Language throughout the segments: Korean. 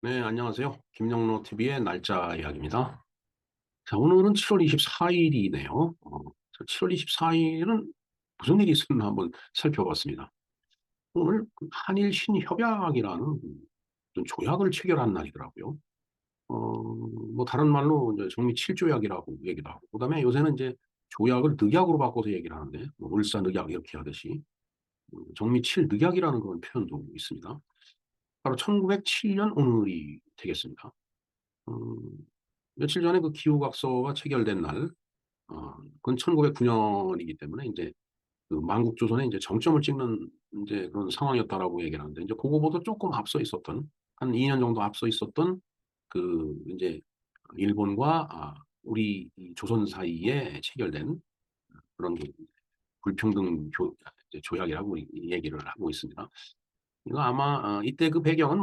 네, 안녕하세요. 김영로 TV의 날짜 이야기입니다. 자, 오늘은 7월 24일이네요. 7월 24일은 무슨 일이 있었나 한번 살펴봤습니다. 오늘 그 한일 신협약이라는 어떤 조약을 체결한 날이더라고요. 뭐 다른 말로 이제 정미 7조약이라고 얘기도 하고, 그다음에 요새는 이제 조약을 늑약으로 바꿔서 얘기를 하는데, 뭐 을사늑약 이렇게 하듯이 정미 7늑약이라는 그런 표현도 있습니다. 바로 1907년 오늘이 되겠습니다. 음, 며칠 전에 그 기후각서가 체결된 날, 그건 1909년이기 때문에 이제 그 만국조선에 이제 정점을 찍는 이제 그런 상황이었다라고 얘기를 하는데, 이제 그거보다 조금 앞서 있었던, 한 2년 정도 앞서 있었던 그 이제 일본과 우리 이 조선 사이에 체결된 그런 그 불평등 이제 조약이라고 얘기를 하고 있습니다. 이거 아마 이때 그 배경은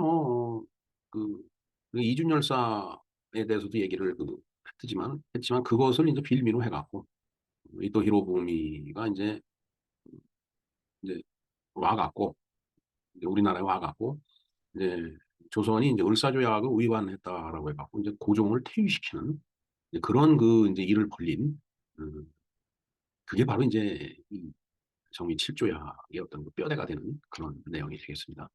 그, 그 이준 열사에 대해서도 얘기를 했지만 그것을 이제 빌미로 해갖고 이또 히로부미가 이제 와갖고 이제 우리나라에 와갖고 이제 조선이 이제 을사조약을 위반했다라고 해갖고 이제 고종을 퇴위시키는 이제 그런 그 이제 일을 벌린 그게 바로 이제 이 정의 7조약의 어떤 그 뼈대가 되는 그런 내용이 되겠습니다.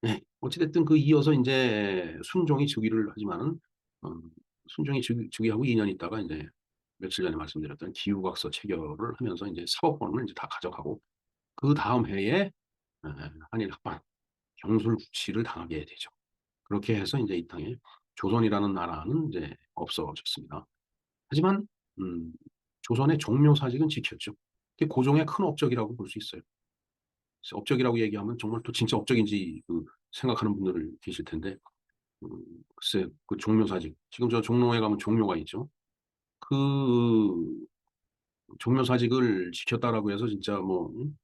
네. 어찌됐든 그 이어서 이제 순종이 즉위를 하지만은, 어, 순종이 즉위하고 2년 있다가 이제 며칠 전에 말씀드렸던 기후각서 체결을 하면서 이제 사법권을 이제 다 가져가고, 그 다음 해에 한일 합방, 경술국치를 당하게 되죠. 그렇게 해서 이제 이 땅에 조선이라는 나라는 이제 없어졌습니다. 하지만, 음, 조선의 종묘사직은 지켰죠. 그게 고종의 큰 업적이라고 볼 수 있어요. 그래서 업적이라고 얘기하면 정말 또 진짜 업적인지 생각하는 분들 계실 텐데, 음, 글쎄, 그 종묘사직. 지금 저 종로에 가면 종묘가 있죠. 그 종묘사직을 지켰다라고 해서 진짜 그건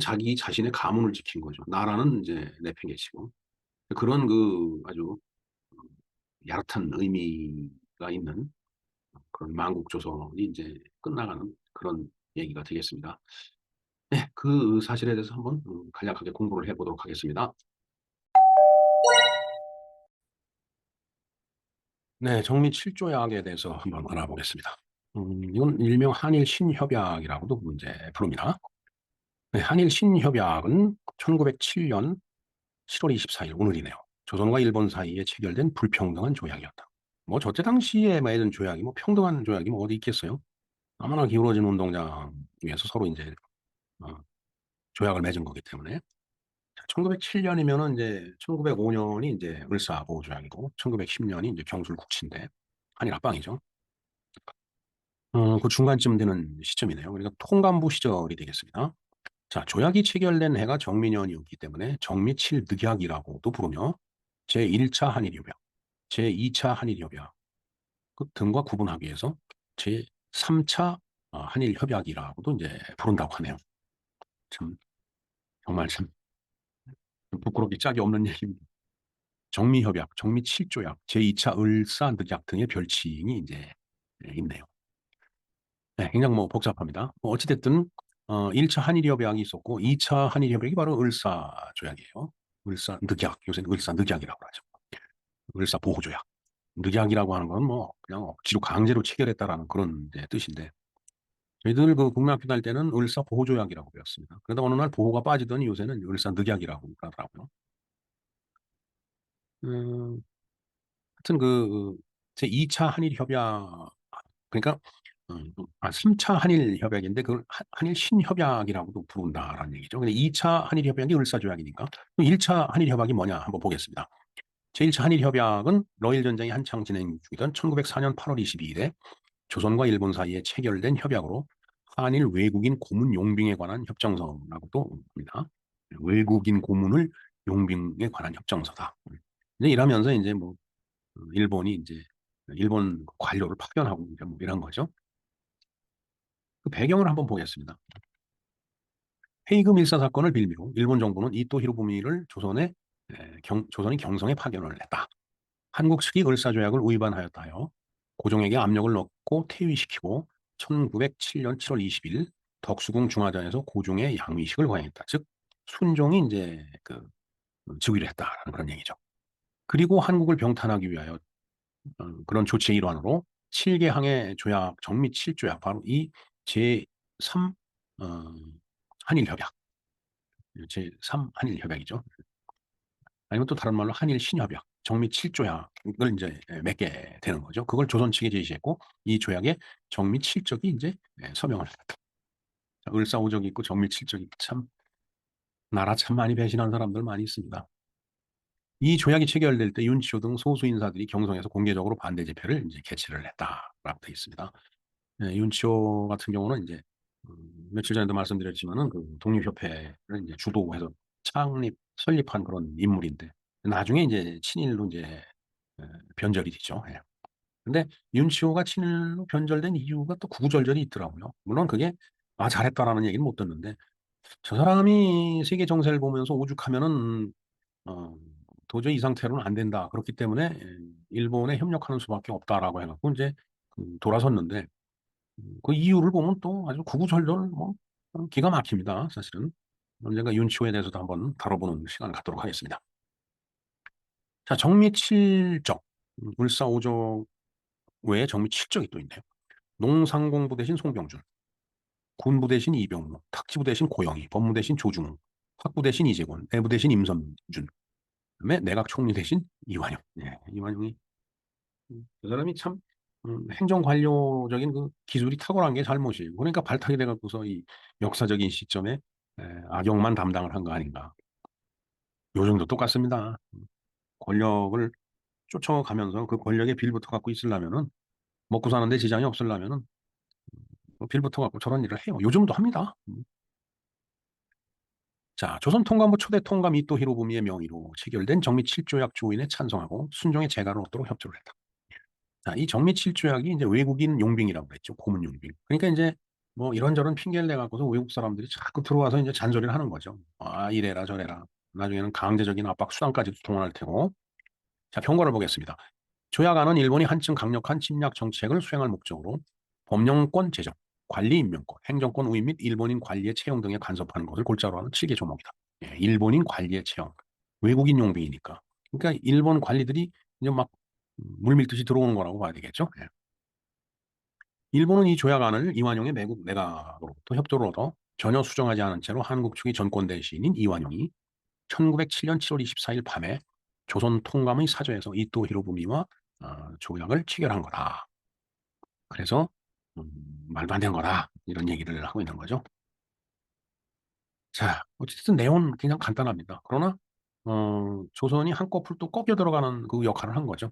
자기 자신의 가문을 지킨 거죠. 나라는 이제 내팽개치고. 그런 그 아주 야릇한 의미가 있는 그런 만국조선이 이제 끝나가는 그런 얘기가 되겠습니다. 네, 그 사실에 대해서 한번 간략하게 공부를 해보도록 하겠습니다. 네, 정미 7조약에 대해서 한번 알아보겠습니다. 이건 일명 한일 신협약이라고도 이제 부릅니다. 네, 한일 신협약은 1907년 7월 24일 오늘이네요. 조선과 일본 사이에 체결된 불평등한 조약이었다. 뭐 저때 당시에 맺은 조약이 뭐 평등한 조약이 뭐 어디 있겠어요? 아무나 기울어진 운동장 위에서 서로 이제 어, 조약을 맺은 거기 때문에 1907년이면은 이제 1905년이 이제 을사보호 조약이고 1910년이 이제 경술국치인데 한일 합방이죠. 그 중간쯤 되는 시점이네요. 그러니까 통감부 시절이 되겠습니다. 자, 조약이 체결된 해가 정민년이었기 때문에 정미칠늑약이라고도 부르며 제1차 한일협약, 제2차 한일협약 등과 구분하기 위해서 제3차 한일협약이라고도 이제 부른다고 하네요. 참 정말 참 부끄럽게 짝이 없는 얘기입니다. 정미협약, 정미칠조약, 제2차 을사늑약 등의 별칭이 이제 있네요. 네, 굉장히 뭐 복잡합니다. 뭐 어찌됐든 1차 한일협약이 있었고 2차 한일협약이 바로 을사조약이에요. 을사늑약, 요새는 을사늑약이라고 하죠. 을사보호조약. 늑약이라고 하는 건 뭐 그냥 억지로 강제로 체결했다라는 그런 이제 뜻인데, 저희들 그 국민학교 다닐 때는 을사보호조약이라고 배웠습니다. 그러다 어느 날 보호가 빠지더니 요새는 을사늑약이라고 그러더라고요. 음, 하여튼 제 2차 한일협약, 그러니까 3차 한일협약인데 그걸 한일 신협약이라고도 부른다라는 얘기죠. 근데 2차 한일협약이 을사조약이니까 1차 한일협약이 뭐냐 한번 보겠습니다. 제1차 한일협약은 러일 전쟁이 한창 진행 중이던 1904년 8월 22일에 조선과 일본 사이에 체결된 협약으로 한일 외국인 고문 용빙에 관한 협정서라고도 합니다. 외국인 고문을 용빙에 관한 협정서다. 이제 이러면서 이제 일본이 이제 일본 관료를 파견하고 이제 뭐 이런 거죠. 그 배경을 한번 보겠습니다. 헤이그 밀사 사건을 빌미로 일본 정부는 이토 히로부미를 조선이 경성에 파견을 했다. 한국 측이 을사조약을 위반하였다 하여 고종에게 압력을 넣고 퇴위시키고 1907년 7월 20일 덕수궁 중화전에서 고종의 양위식을 거행했다. 즉 순종이 이제 즉위를 했다라는 그런 얘기죠. 그리고 한국을 병탄하기 위하여 그런 조치의 일환으로 7개 항의 조약, 정미 7조약, 바로 이 제3 한일협약, 제3 한일협약이죠. 아니면 또 다른 말로 한일 신협약, 정미 7조약을 이제 맺게 되는 거죠. 그걸 조선 측에 제시했고 이 조약에 정미 7적이 이제 서명을 했다. 을사오적이 있고 정미 7적이 참 나라 참 많이 배신한 사람들 많이 있습니다. 이 조약이 체결될 때 윤치호 등 소수 인사들이 경성에서 공개적으로 반대 집회를 이제 개최를 했다라고 되어 있습니다. 윤치호 같은 경우는 이제 며칠 전에도 말씀드렸지만은 그 독립협회를 이제 주도해서 설립한 그런 인물인데 나중에 이제 친일로 이제 변절이 되죠. 예. 근데 윤치호가 친일로 변절된 이유가 또 구구절절이 있더라고요. 물론 그게 잘했다라는 얘기는 못 듣는데 저 사람이 세계 정세를 보면서 오죽하면은 어, 도저히 이 상태로는 안 된다. 그렇기 때문에 일본에 협력하는 수밖에 없다라고 해갖고 이제 돌아섰는데 그 이유를 보면 또 아주 구구절절 뭐 기가 막힙니다. 사실은 언젠가 윤치호에 대해서도 한번 다뤄보는 시간을 갖도록 하겠습니다. 자, 정미 7적, 을사오적 외에 정미 7적이 또 있네요. 농상공부 대신 송병준, 군부 대신 이병무, 탁지부 대신 고영희, 법무 대신 조중웅, 학부 대신 이재권, 내부 대신 임선준, 그다음에 내각 총리 대신 이완용. 예, 이완용이 그 사람이 참 행정 관료적인 그 기술이 탁월한 게 잘못이에요. 그러니까 발탁이 돼갖고서 이 역사적인 시점에 악역만 담당을 한 거 아닌가. 요즘도 똑같습니다. 권력을 쫓아가면서 그 권력의 빌부터 갖고 있으려면은 먹고 사는데 지장이 없으려면은 그 빌부터 갖고 저런 일을 해요. 요즘도 합니다. 자, 조선 통감부 초대 통감 이토 히로부미의 명의로 체결된 정미 7조약 조인에 찬성하고 순종의 재가를 얻도록 협조를 했다. 자, 이 정미 7조약이 이제 외국인 용兵이라고 그랬죠. 고문 용兵. 그러니까 이제 뭐 이런저런 핑계를 내갖고서 외국 사람들이 자꾸 들어와서 이제 잔소리를 하는 거죠. 이래라 저래라. 나중에는 강제적인 압박 수단까지도 동원할 테고. 자, 경과를 보겠습니다. 조약안은 일본이 한층 강력한 침략 정책을 수행할 목적으로 법령권 제정, 관리 임명권, 행정권 우위 및 일본인 관리의 채용 등에 간섭하는 것을 골자로 하는 7개 조목이다. 예, 일본인 관리의 채용, 외국인 용兵이니까. 그러니까 일본 관리들이 이제 막 물밀듯이 들어오는 거라고 봐야 되겠죠. 예. 일본은 이 조약안을 이완용의 매국 내각으로부터 협조를 얻어 전혀 수정하지 않은 채로 한국 측의 전권 대신인 이완용이 1907년 7월 24일 밤에 조선 통감의 사저에서 이토 히로부미와 조약을 체결한 거다. 그래서 말도 안 되는 거다. 이런 얘기를 하고 있는 거죠. 자, 어쨌든 내용은 그냥 간단합니다. 그러나 조선이 한꺼풀 또 꺾여 들어가는 그 역할을 한 거죠.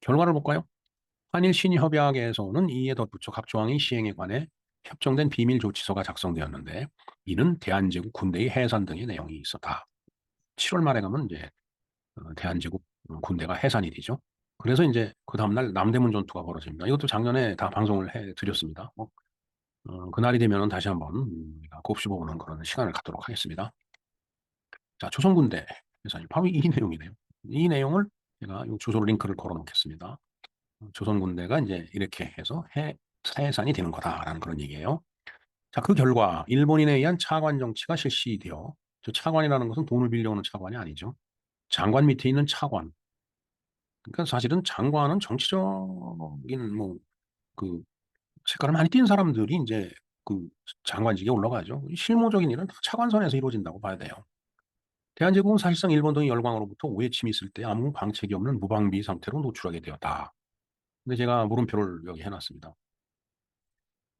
결과를 볼까요? 한일 신협약에서는 이에 덧붙여 각 조항의 시행에 관해 협정된 비밀 조치서가 작성되었는데 이는 대한제국 군대의 해산 등의 내용이 있었다. 7월 말에 가면 이제 대한제국 군대가 해산이 되죠. 그래서 이제 그 다음날 남대문 전투가 벌어집니다. 이것도 작년에 다 방송을 해드렸습니다. 그날이 되면 다시 한번 우리가 곱씹어보는 그런 시간을 갖도록 하겠습니다. 자, 조선군대 해산이 바로 이 내용이네요. 이 내용을 제가 이 주소 링크를 걸어 놓겠습니다. 조선군대가 이제 이렇게 해서 해산이 되는 거다라는 그런 얘기예요. 자, 그 결과 일본인에 의한 차관 정치가 실시되어 저 차관이라는 것은 돈을 빌려오는 차관이 아니죠. 장관 밑에 있는 차관. 그러니까 사실은 장관은 정치적인 그 색깔을 많이 띈 사람들이 이제 그 장관직에 올라가죠. 실무적인 일은 다 차관선에서 이루어진다고 봐야 돼요. 대한제국은 사실상 일본 등의 열강으로부터 오해침이 있을 때 아무 방책이 없는 무방비 상태로 노출하게 되었다. 근데 제가 물음표를 여기 해놨습니다.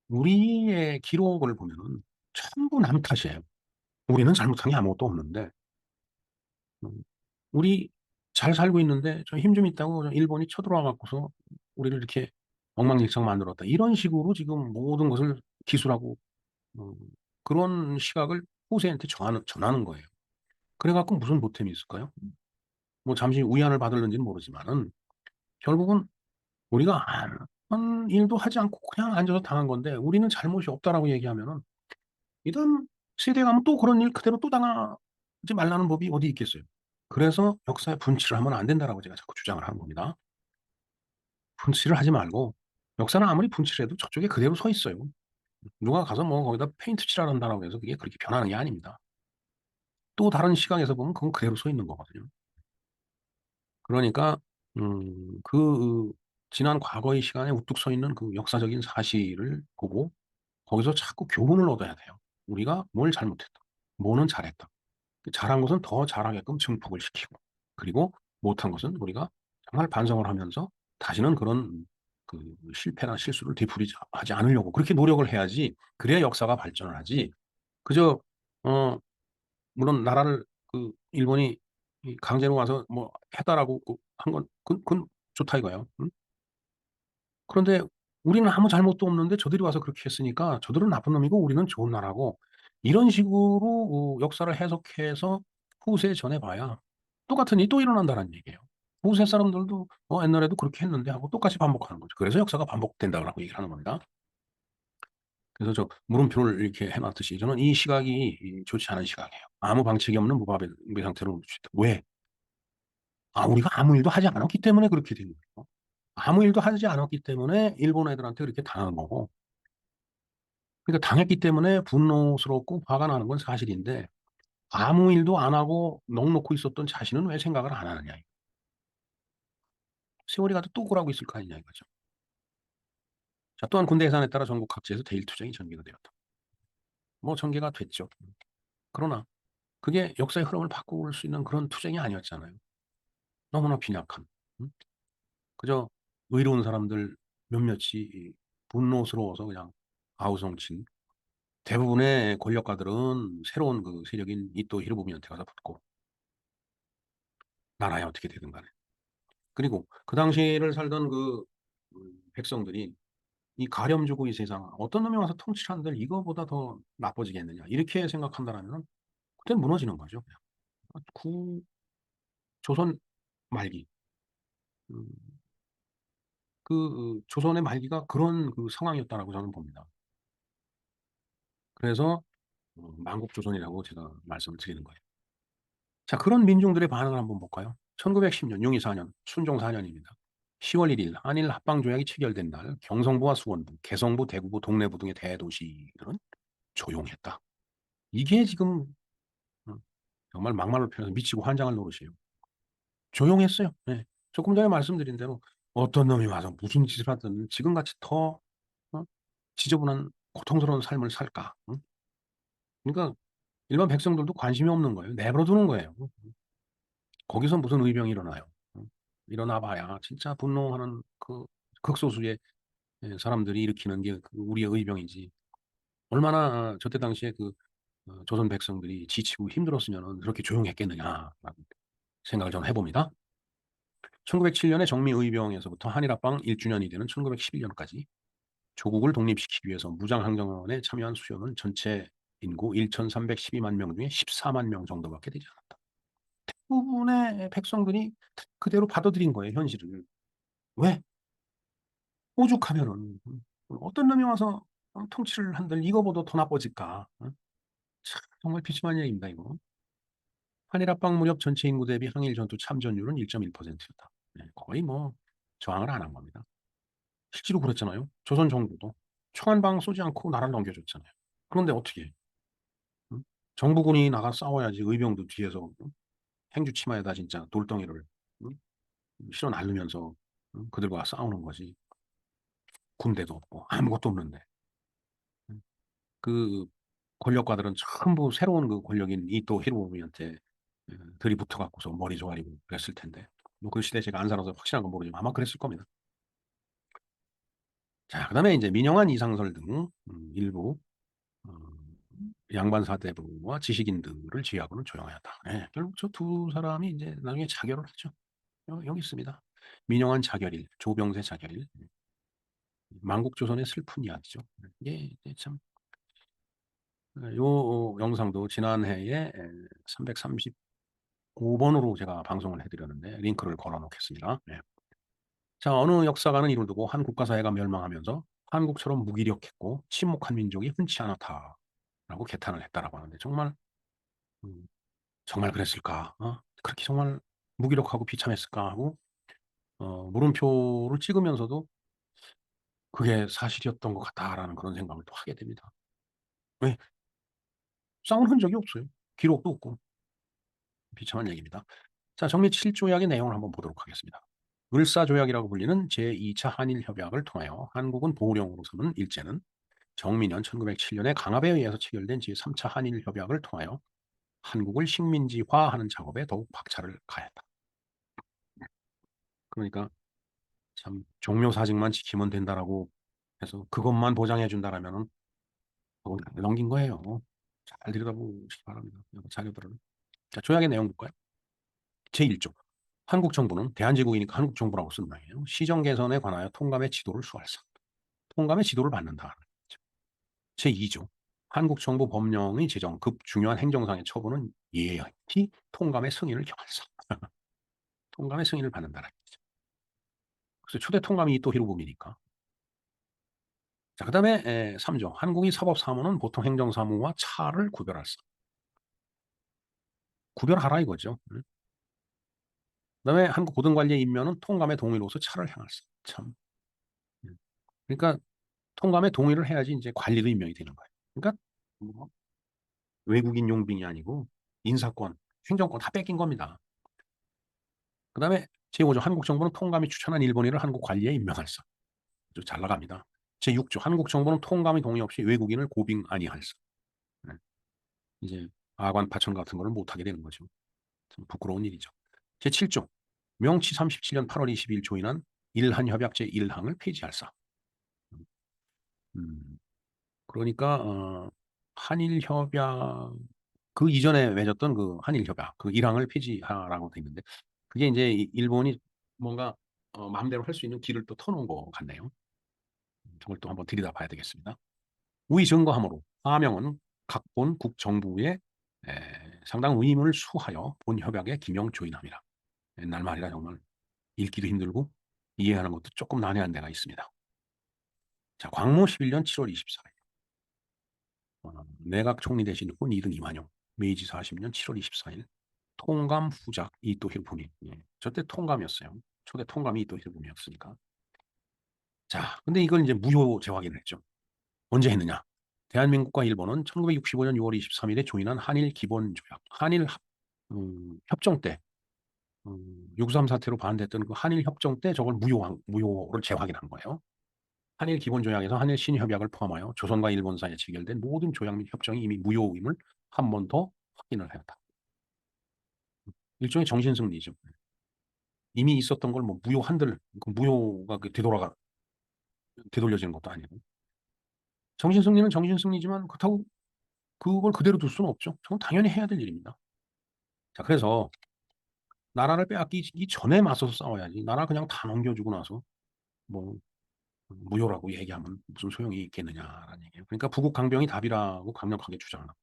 우리의 기록을 보면은 전부 남 탓이에요. 우리는 잘못한 게 아무것도 없는데, 음, 우리 잘 살고 있는데 저 힘 좀 있다고 일본이 쳐들어와 갖고서 우리를 이렇게 엉망진창 만들었다. 이런 식으로 지금 모든 것을 기술하고 음, 그런 시각을 후세한테 전하는 거예요. 그래갖고 무슨 보탬이 있을까요? 뭐 잠시 위안을 받을는지는 모르지만은 결국은 우리가 아무 일도 하지 않고 그냥 앉아서 당한 건데 우리는 잘못이 없다라고 얘기하면은 이런 세대 가면 또 그런 일 그대로 또 당하지 말라는 법이 어디 있겠어요. 그래서 역사에 분칠을 하면 안 된다라고 제가 자꾸 주장을 하는 겁니다. 분칠을 하지 말고 역사는 아무리 분칠해도 저쪽에 그대로 서 있어요. 누가 가서 뭐 거기다 페인트 칠하란다라고 해서 그게 그렇게 변하는 게 아닙니다. 또 다른 시각에서 보면 그건 그대로 서 있는 거거든요. 그러니까 그 지난 과거의 시간에 우뚝 서 있는 그 역사적인 사실을 보고 거기서 자꾸 교훈을 얻어야 돼요. 우리가 뭘 잘못했다. 뭐는 잘했다. 그 잘한 것은 더 잘하게끔 증폭을 시키고, 그리고 못한 것은 우리가 정말 반성을 하면서 다시는 그런 그 실패나 실수를 되풀이하지 않으려고 그렇게 노력을 해야지, 그래야 역사가 발전을 하지. 그저 어 물론 나라를 그 일본이 이 강제로 와서 뭐 해달라고 그 한 건 그건 좋다 이거예요. 응? 그런데 우리는 아무 잘못도 없는데 저들이 와서 그렇게 했으니까 저들은 나쁜 놈이고 우리는 좋은 나라고, 이런 식으로 역사를 해석해서 후세에 전해 봐야 똑같은 일이 또 일어난다는 얘기예요. 후세 사람들도 옛날에도 그렇게 했는데 하고 똑같이 반복하는 거죠. 그래서 역사가 반복된다라고 얘기를 하는 겁니다. 그래서 저 물음표를 이렇게 해 놨듯이 저는 이 시각이 좋지 않은 시각이에요. 아무 방책이 없는 무방비 상태로 놓고 있다. 왜? 우리가 아무 일도 하지 않았기 때문에 그렇게 된 거예요. 아무 일도 하지 않았기 때문에 일본 애들한테 그렇게 당한 거고, 그러니까 당했기 때문에 분노스럽고 화가 나는 건 사실인데, 아무 일도 안 하고 넋 놓고 있었던 자신은 왜 생각을 안 하느냐. 세월이 가도 또 그러고 있을 거 아니냐 이거죠. 자, 또한 군대 예산에 따라 전국 각지에서 대일 투쟁이 전개가 되었다. 뭐 전개가 됐죠. 그러나 그게 역사의 흐름을 바꿀 수 있는 그런 투쟁이 아니었잖아요. 너무나 빈약한. 음? 그저 의로운 사람들 몇몇이 분노스러워서 그냥 아우성친, 대부분의 권력가들은 새로운 그 세력인 이토 히로부미한테 가서 붙고 나라에 어떻게 되든 간에. 그리고 그 당시를 살던 그 백성들이 이 가렴주고 이 세상 어떤 놈이 와서 통치를 한들 이거보다 더 나빠지겠느냐 이렇게 생각한다라면 그때는 무너지는 거죠. 그냥. 구 조선 말기, 음, 그 조선의 말기가 그런 그 상황이었다라고 저는 봅니다. 그래서 만국조선이라고 제가 말씀을 드리는 거예요. 자, 그런 민중들의 반응을 한번 볼까요? 1910년 용이 4년 순종 4년입니다. 10월 1일 한일 합방조약이 체결된 날 경성부와 수원부, 개성부, 대구부, 동래부 등의 대도시들은 조용했다. 이게 지금 음, 정말 막말로 표현해서 미치고 환장할 노릇이에요. 조용했어요. 네. 조금 전에 말씀드린 대로 어떤 놈이 와서 무슨 짓을 하든 지금같이 더 어? 지저분한 고통스러운 삶을 살까? 응? 그러니까 일반 백성들도 관심이 없는 거예요. 내버려 두는 거예요. 거기서 무슨 의병이 일어나요. 응? 일어나 봐야 진짜 분노하는 그 극소수의 사람들이 일으키는 게 그 우리의 의병이지. 얼마나 저때 당시에 그 조선 백성들이 지치고 힘들었으면 그렇게 조용했겠느냐라는 생각을 저는 해봅니다. 1907년에 정미의병에서부터 한일합방 1주년이 되는 1911년까지 조국을 독립시키기 위해서 무장항쟁에 참여한 수요는 전체 인구 1,312만 명 중에 14만 명 정도밖에 되지 않았다. 대부분의 백성들이 그대로 받아들인 거예요, 현실을. 왜? 오죽하면은 어떤 놈이 와서 통치를 한들 이거보다 더 나빠질까? 참, 정말 비참한 얘기입니다, 이거. 한일합방 무렵 전체 인구 대비 항일 전투 참전율은 1.1%였다. 거의 뭐 저항을 안 한 겁니다. 실제로 그랬잖아요. 조선 정부도 총한방 쏘지 않고 나라를 넘겨줬잖아요. 그런데 어떻게 해? 응? 정부군이 나가 싸워야지 의병도 뒤에서 응? 행주치마에다 진짜 돌덩이를 응? 실어 날르면서 그들과 싸우는 거지. 군대도 없고 아무것도 없는데. 응? 그 권력가들은 전부 새로운 그 권력인 이토 히로부미한테 들이붙어 갖고서 머리 조아리고 그랬을 텐데. 뭐 그 시대 제가 안 살아서 확실한 건 모르지만 아마 그랬을 겁니다. 자, 그다음에 이제 민영환 이상설 등 일부 어, 양반 사대부와 지식인들을 제외하고는 조용하였다. 결국 저 두 사람이 이제 나중에 자결을 했죠. 여기 있습니다. 민영환 자결일, 조병세 자결일, 만국조선의 슬픈 이야기죠. 이게 이제 참, 요 영상도 지난해에 335번으로 제가 방송을 해드렸는데 링크를 걸어 놓겠습니다. 네. 자, 어느 역사가는 이를 두고 한 국가사회가 멸망하면서 한국처럼 무기력했고 침묵한 민족이 흔치 않았다라고 개탄을 했다라고 하는데 정말 음, 정말 그랬을까? 그렇게 정말 무기력하고 비참했을까 하고 물음표를 찍으면서도 그게 사실이었던 것 같다라는 그런 생각을 또 하게 됩니다. 왜? 싸운 흔적이 없어요. 기록도 없고 비참한 얘기입니다. 자, 정미 7조약의 내용을 한번 보도록 하겠습니다. 을사조약이라고 불리는 제2차 한일협약을 통하여 한국은 보령으로 서는 일제는 정민년 1907년에 강압에 의해서 체결된 제3차 한일협약을 통하여 한국을 식민지화하는 작업에 더욱 박차를 가했다. 그러니까 참 종묘사직만 지키면 된다라고 해서 그것만 보장해 준다라면은 그건 넘긴 거예요. 잘 들여다보시기 바랍니다. 자료들은. 자, 조약의 내용 볼까요? 제1조. 한국 정부는 대한제국이니까 한국 정부라고 쓰는 말이에요. 시정 개선에 관하여 통감의 지도를 수할사. 통감의 지도를 받는다. 제2조. 한국 정부 법령의 제정, 급 중요한 행정상의 처분은 예히 통감의 승인을 경할사. 통감의 승인을 받는다는 얘기죠. 그래서 초대 통감이 이또 히로부미니까. 자, 그 다음에 3조. 한국의 사법사무는 보통 행정사무와 차를 구별할사. 구별하라 이거죠. 그 다음에 한국 고등관리의 임명은 통감의 동의로서 차를 향할사. 참. 그러니까 통감의 동의를 해야지 이제 관리도 임명이 되는 거예요. 그러니까 뭐 외국인 용빙이 아니고 인사권, 행정권 다 뺏긴 겁니다. 그 다음에 제5조 한국 정부는 통감이 추천한 일본인을 한국 관리에 임명할사. 잘 나갑니다. 제6조 한국 정부는 통감의 동의 없이 외국인을 고빙 아니할사. 네. 이제 아관 파천 같은 거를 못하게 되는 거죠. 참 부끄러운 일이죠. 제7조 명치 37년 8월 20일 조인한 일한협약 제1항을 폐지할사. 그러니까 한일협약 그 이전에 맺었던 그 한일협약 그 1항을 폐지하라고 돼 있는데 그게 이제 일본이 뭔가 마음대로 할 수 있는 길을 또 터놓은 것 같네요. 저걸 또 한번 들여다봐야 되겠습니다. 우의 증거함으로 하명은 각본 국정부에 상당 의무를 수하여 본 협약에 기명 조인함이라. 옛날 말이라 정말 읽기도 힘들고 이해하는 것도 조금 난해한 데가 있습니다. 자, 광무 11년 7월 24일 내각 총리 대신 후 2등 이완용 메이지 40년 7월 24일 통감 후작 이또 히로부미. 저때 통감이었어요. 초대 통감이 이또 히로부미였으니까. 자, 근데 이걸 이제 무효 재확인을 했죠. 언제 했느냐? 대한민국과 일본은 1965년 6월 23일에 조인한 한일 기본조약, 한일 협정 때 6.3 사태로 반대했던 그 한일 협정 때 저걸 무효를 재확인한 거예요. 한일 기본조약에서 한일 신협약을 포함하여 조선과 일본 사이에 체결된 모든 조약 및 협정이 이미 무효임을 한 번 더 확인을 하였다. 일종의 정신승리죠. 이미 있었던 걸 뭐 무효한들 그 무효가 되돌려지는 것도 아니고 정신승리는 정신승리지만 그렇다고 그걸 그대로 둘 수는 없죠. 저건 당연히 해야 될 일입니다. 자, 그래서 나라를 빼앗기기 전에 맞서서 싸워야지. 나라 그냥 다 넘겨주고 나서 뭐 무효라고 얘기하면 무슨 소용이 있겠느냐라는 얘기예요. 그러니까 부국 강병이 답이라고 강력하게 주장합니다.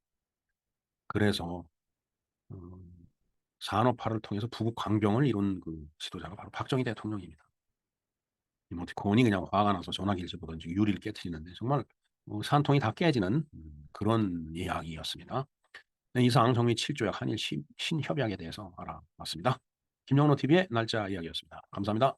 그래서 산업화를 통해서 부국 강병을 이룬 그 지도자가 바로 박정희 대통령입니다. 이모티콘이 그냥 화가 나서 전화기를 보든지 유리를 깨트리는데 정말 산통이 다 깨지는 그런 이야기였습니다. 네, 이상 정미 7조약 한일 신협약에 대해서 알아봤습니다. 김영로 TV의 날짜 이야기였습니다. 감사합니다.